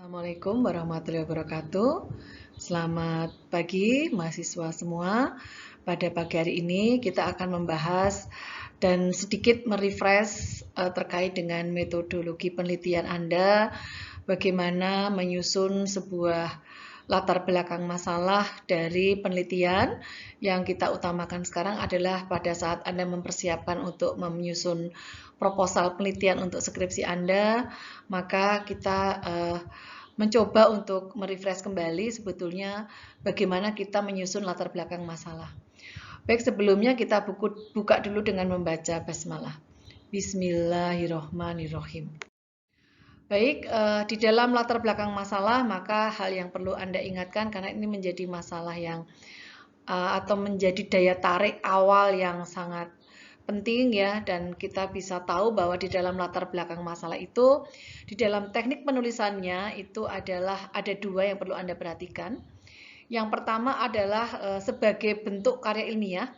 Assalamualaikum warahmatullahi wabarakatuh. Selamat pagi mahasiswa semua. Pada pagi hari ini kita akan membahas dan sedikit merefresh terkait dengan metodologi penelitian Anda, bagaimana menyusun sebuah latar belakang masalah dari penelitian. Yang kita utamakan sekarang adalah pada saat Anda mempersiapkan untuk menyusun proposal penelitian untuk skripsi Anda, maka kita mencoba untuk merefresh kembali sebetulnya bagaimana kita menyusun latar belakang masalah. Baik, sebelumnya kita buka dulu dengan membaca basmalah. Bismillahirrohmanirrohim. Baik, di dalam latar belakang masalah, maka hal yang perlu Anda ingatkan karena ini menjadi masalah yang atau menjadi daya tarik awal yang sangat penting ya, dan kita bisa tahu bahwa di dalam latar belakang masalah itu, di dalam teknik penulisannya itu adalah ada dua yang perlu Anda perhatikan. Yang pertama adalah sebagai bentuk karya ilmiah,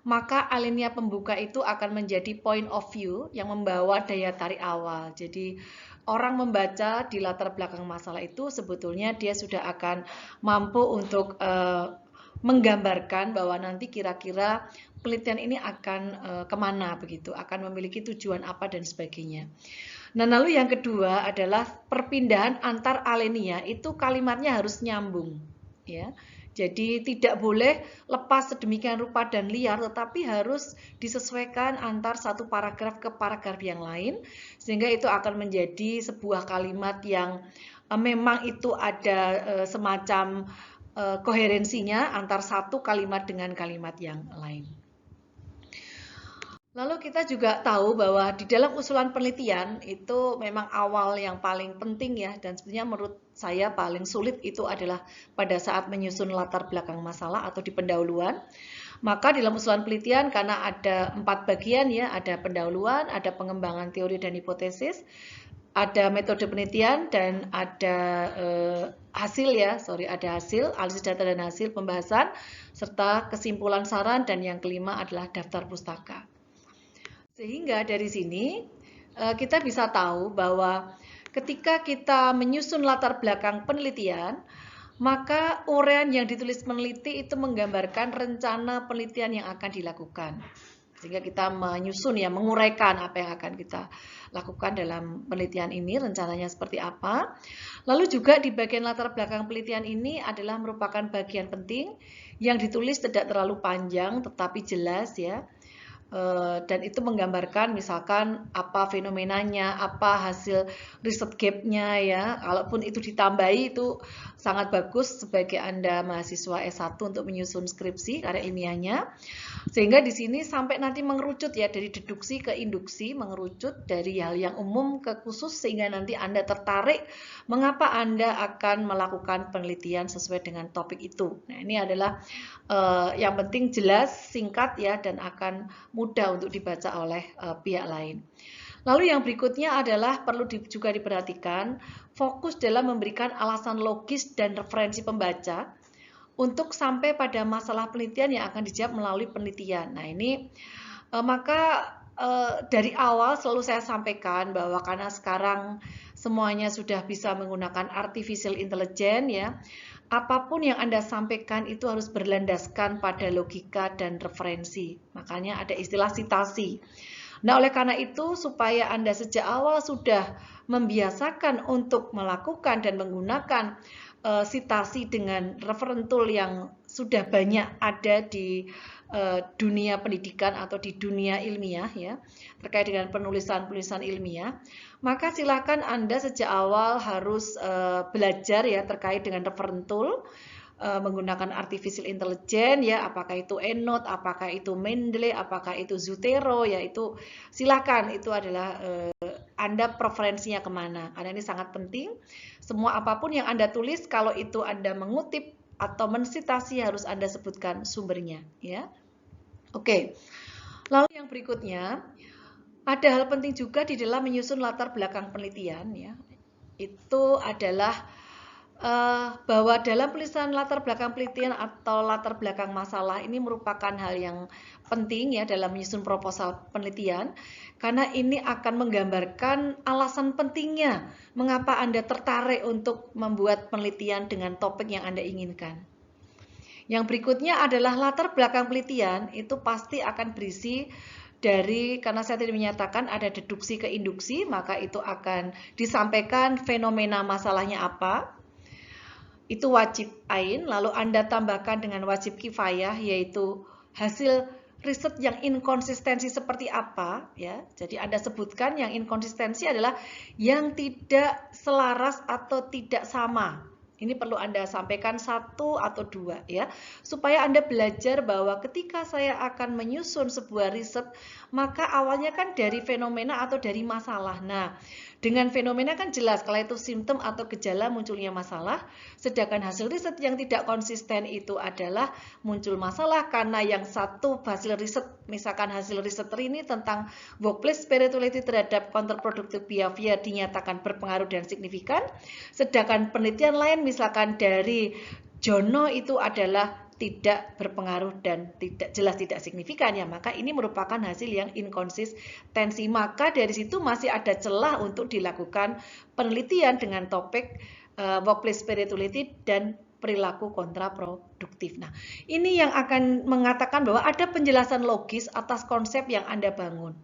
maka alinea pembuka itu akan menjadi point of view yang membawa daya tarik awal. Jadi orang membaca di latar belakang masalah itu sebetulnya dia sudah akan mampu untuk menggambarkan bahwa nanti kira-kira penelitian ini akan kemana begitu, akan memiliki tujuan apa dan sebagainya. Nah, lalu yang kedua adalah perpindahan antar alinea itu kalimatnya harus nyambung, ya. Jadi tidak boleh lepas sedemikian rupa dan liar, tetapi harus disesuaikan antar satu paragraf ke paragraf yang lain, sehingga itu akan menjadi sebuah kalimat yang memang itu ada semacam koherensinya antar satu kalimat dengan kalimat yang lain. Lalu kita juga tahu bahwa di dalam usulan penelitian itu memang awal yang paling penting ya, dan sebenarnya menurut saya paling sulit itu adalah pada saat menyusun latar belakang masalah atau di pendahuluan. Maka di dalam usulan penelitian karena ada 4 bagian ya, ada pendahuluan, ada pengembangan teori dan hipotesis, ada metode penelitian dan ada hasil ya, ada hasil, analisis data dan hasil pembahasan, serta kesimpulan saran, dan yang kelima adalah daftar pustaka. Sehingga dari sini kita bisa tahu bahwa ketika kita menyusun latar belakang penelitian, maka uraian yang ditulis peneliti itu menggambarkan rencana penelitian yang akan dilakukan. Sehingga kita menyusun ya, menguraikan apa yang akan kita lakukan dalam penelitian ini, rencananya seperti apa. Lalu juga di bagian latar belakang penelitian ini adalah merupakan bagian penting yang ditulis tidak terlalu panjang tetapi jelas ya. Dan itu menggambarkan misalkan apa fenomenanya, apa hasil riset gap-nya ya. Kalaupun itu ditambahi itu sangat bagus sebagai Anda mahasiswa S1 untuk menyusun skripsi karya ilmiahnya. Sehingga di sini sampai nanti mengerucut ya, dari deduksi ke induksi, mengerucut dari hal yang umum ke khusus sehingga nanti Anda tertarik mengapa Anda akan melakukan penelitian sesuai dengan topik itu. Nah, ini adalah yang penting jelas, singkat ya, dan akan mudah untuk dibaca oleh pihak lain. Lalu yang berikutnya adalah perlu juga diperhatikan fokus dalam memberikan alasan logis dan referensi pembaca untuk sampai pada masalah penelitian yang akan dijawab melalui penelitian. Nah ini maka dari awal selalu saya sampaikan bahwa karena sekarang semuanya sudah bisa menggunakan artificial intelligence ya, apapun yang Anda sampaikan itu harus berlandaskan pada logika dan referensi. Makanya ada istilah sitasi. Nah, oleh karena itu, supaya Anda sejak awal sudah membiasakan untuk melakukan dan menggunakan sitasi dengan reference tool yang sudah banyak ada di dunia pendidikan atau di dunia ilmiah ya, terkait dengan penulisan-penulisan ilmiah, maka silakan Anda sejak awal harus belajar ya terkait dengan reference tool, menggunakan artificial intelligence ya, apakah itu EndNote, apakah itu Mendeley, apakah itu Zotero ya, itu silakan, itu adalah Anda preferensinya kemana, karena ini sangat penting. Semua apapun yang Anda tulis, kalau itu Anda mengutip atau mensitasi harus Anda sebutkan sumbernya ya. Oke. Lalu yang berikutnya, ada hal penting juga di dalam menyusun latar belakang penelitian ya. Itu adalah bahwa dalam penulisan latar belakang penelitian atau latar belakang masalah ini merupakan hal yang penting ya dalam menyusun proposal penelitian, karena ini akan menggambarkan alasan pentingnya mengapa Anda tertarik untuk membuat penelitian dengan topik yang Anda inginkan. Yang berikutnya adalah latar belakang penelitian, itu pasti akan berisi dari, karena saya tadi menyatakan ada deduksi ke induksi, maka itu akan disampaikan fenomena masalahnya apa, itu wajib ain, lalu Anda tambahkan dengan wajib kifayah, yaitu hasil riset yang inkonsistensi seperti apa, ya. Jadi Anda sebutkan yang inkonsistensi adalah yang tidak selaras atau tidak sama. Ini perlu Anda sampaikan 1 atau 2 ya, supaya Anda belajar bahwa ketika saya akan menyusun sebuah riset, maka awalnya kan dari fenomena atau dari masalah. Nah, dengan fenomena kan jelas kalau itu simptom atau gejala munculnya masalah, sedangkan hasil riset yang tidak konsisten itu adalah muncul masalah karena yang satu hasil riset, misalkan hasil riset ini tentang workplace spirituality terhadap counterproductive behavior dinyatakan berpengaruh dan signifikan, sedangkan penelitian lain misalkan dari Jono itu adalah tidak berpengaruh dan jelas tidak signifikan ya, maka ini merupakan hasil yang inkonsistensi. Maka dari situ masih ada celah untuk dilakukan penelitian dengan topik workplace spirituality dan perilaku kontraproduktif. Nah, ini yang akan mengatakan bahwa ada penjelasan logis atas konsep yang Anda bangun.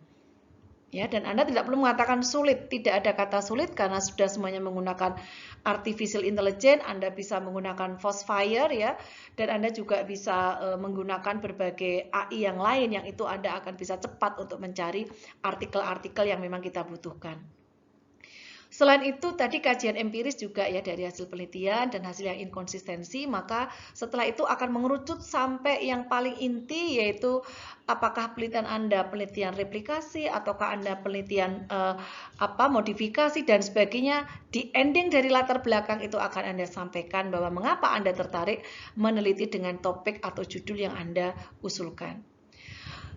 Ya, dan Anda tidak perlu mengatakan sulit, tidak ada kata sulit karena sudah semuanya menggunakan artificial intelligence. Anda bisa menggunakan Foxfire ya, dan Anda juga bisa menggunakan berbagai AI yang lain yang itu Anda akan bisa cepat untuk mencari artikel-artikel yang memang kita butuhkan. Selain itu tadi kajian empiris juga ya dari hasil penelitian dan hasil yang inkonsistensi, maka setelah itu akan mengerucut sampai yang paling inti, yaitu apakah penelitian Anda penelitian replikasi ataukah Anda penelitian modifikasi dan sebagainya. Di ending dari latar belakang itu akan Anda sampaikan bahwa mengapa Anda tertarik meneliti dengan topik atau judul yang Anda usulkan.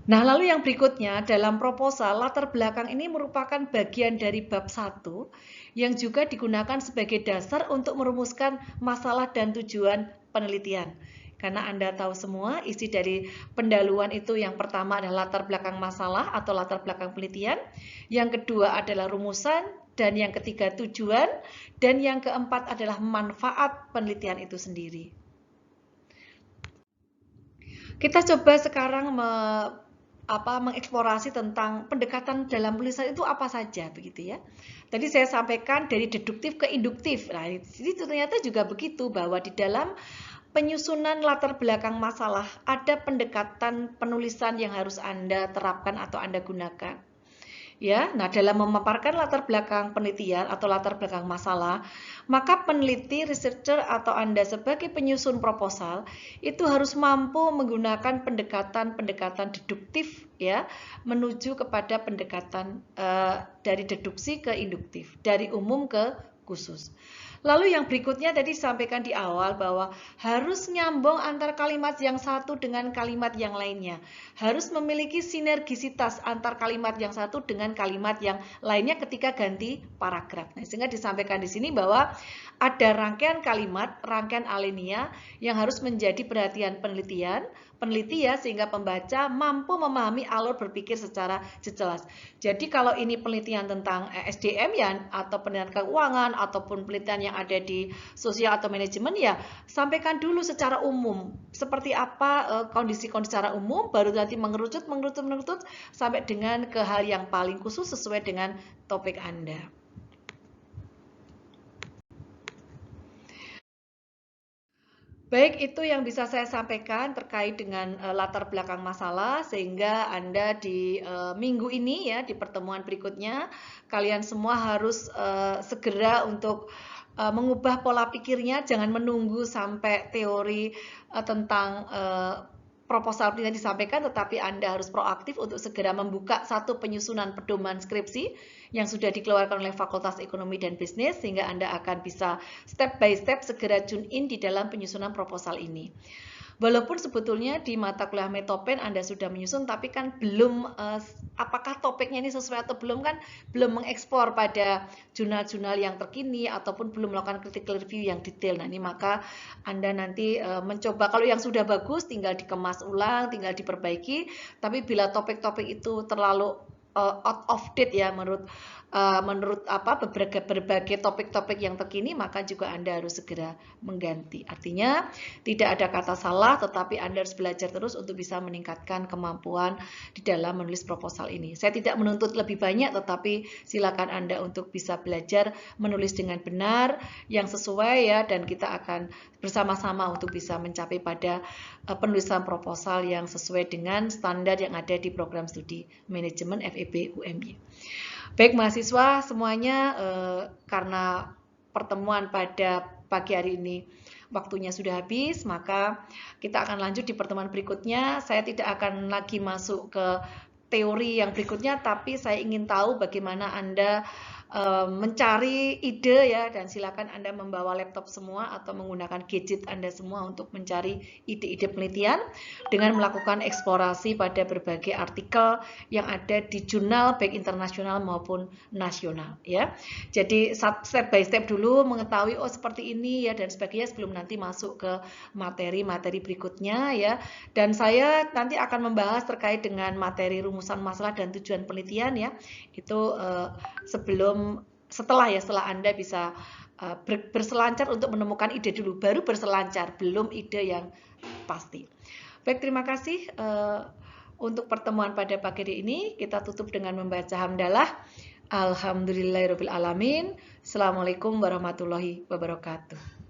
Nah, lalu yang berikutnya dalam proposal, latar belakang ini merupakan bagian dari bab 1 yang juga digunakan sebagai dasar untuk merumuskan masalah dan tujuan penelitian. Karena Anda tahu semua isi dari pendahuluan itu yang pertama adalah latar belakang masalah atau latar belakang penelitian, yang kedua adalah rumusan, dan yang ketiga tujuan, dan yang keempat adalah manfaat penelitian itu sendiri. Kita coba sekarang mengeksplorasi tentang pendekatan dalam penulisan itu apa saja begitu ya. Tadi saya sampaikan dari deduktif ke induktif. Nah, itu ternyata juga begitu bahwa di dalam penyusunan latar belakang masalah ada pendekatan penulisan yang harus Anda terapkan atau Anda gunakan. Ya, nah dalam memaparkan latar belakang penelitian atau latar belakang masalah, maka peneliti, researcher atau Anda sebagai penyusun proposal itu harus mampu menggunakan pendekatan deduktif ya, menuju kepada pendekatan dari deduksi ke induktif, dari umum ke khusus. Lalu yang berikutnya tadi disampaikan di awal bahwa harus nyambung antar kalimat yang satu dengan kalimat yang lainnya. Harus memiliki sinergisitas antar kalimat yang satu dengan kalimat yang lainnya ketika ganti paragraf. Nah, sehingga disampaikan di sini bahwa ada rangkaian kalimat, rangkaian alinea yang harus menjadi perhatian peneliti ya, sehingga pembaca mampu memahami alur berpikir secara jelas. Jadi kalau ini penelitian tentang SDM ya, atau penelitian keuangan ataupun penelitian yang ada di sosial atau manajemen ya, sampaikan dulu secara umum seperti apa kondisi-kondisi secara umum, baru nanti mengerucut sampai dengan ke hal yang paling khusus sesuai dengan topik Anda. Baik, itu yang bisa saya sampaikan terkait dengan latar belakang masalah, sehingga Anda di minggu ini ya, di pertemuan berikutnya, kalian semua harus segera untuk mengubah pola pikirnya, jangan menunggu sampai teori tentang proposal penelitian disampaikan, tetapi Anda harus proaktif untuk segera membuka satu penyusunan pedoman skripsi yang sudah dikeluarkan oleh Fakultas Ekonomi dan Bisnis, sehingga Anda akan bisa step by step segera tune in di dalam penyusunan proposal ini. Walaupun sebetulnya di mata kuliah Metopen Anda sudah menyusun, tapi kan belum apakah topiknya ini sesuai atau belum, kan belum mengekspor pada jurnal-jurnal yang terkini ataupun belum melakukan critical review yang detail. Nah, ini maka Anda nanti mencoba, kalau yang sudah bagus tinggal dikemas ulang, tinggal diperbaiki, tapi bila topik-topik itu terlalu out of date ya menurut berbagai topik-topik yang terkini, maka juga Anda harus segera mengganti. Artinya tidak ada kata salah, tetapi Anda harus belajar terus untuk bisa meningkatkan kemampuan di dalam menulis proposal ini. Saya tidak menuntut lebih banyak, tetapi silakan Anda untuk bisa belajar menulis dengan benar, yang sesuai ya, dan kita akan bersama-sama untuk bisa mencapai pada penulisan proposal yang sesuai dengan standar yang ada di program studi manajemen FEB UMY. Baik mahasiswa semuanya, karena pertemuan pada pagi hari ini waktunya sudah habis, maka kita akan lanjut di pertemuan berikutnya. Saya tidak akan lagi masuk ke teori yang berikutnya, tapi saya ingin tahu bagaimana Anda mencari ide ya, dan silakan Anda membawa laptop semua atau menggunakan gadget Anda semua untuk mencari ide-ide penelitian dengan melakukan eksplorasi pada berbagai artikel yang ada di jurnal baik internasional maupun nasional ya. Jadi step by step dulu mengetahui oh seperti ini ya dan sebagainya sebelum nanti masuk ke materi-materi berikutnya ya. Dan saya nanti akan membahas terkait dengan materi rumusan masalah dan tujuan penelitian ya. Itu setelah Anda bisa berselancar untuk menemukan ide dulu, baru berselancar, belum ide yang pasti. Baik, terima kasih untuk pertemuan pada pagi hari ini. Kita tutup dengan membaca hamdalah. Alhamdulillahirabbil alamin. Assalamualaikum warahmatullahi wabarakatuh.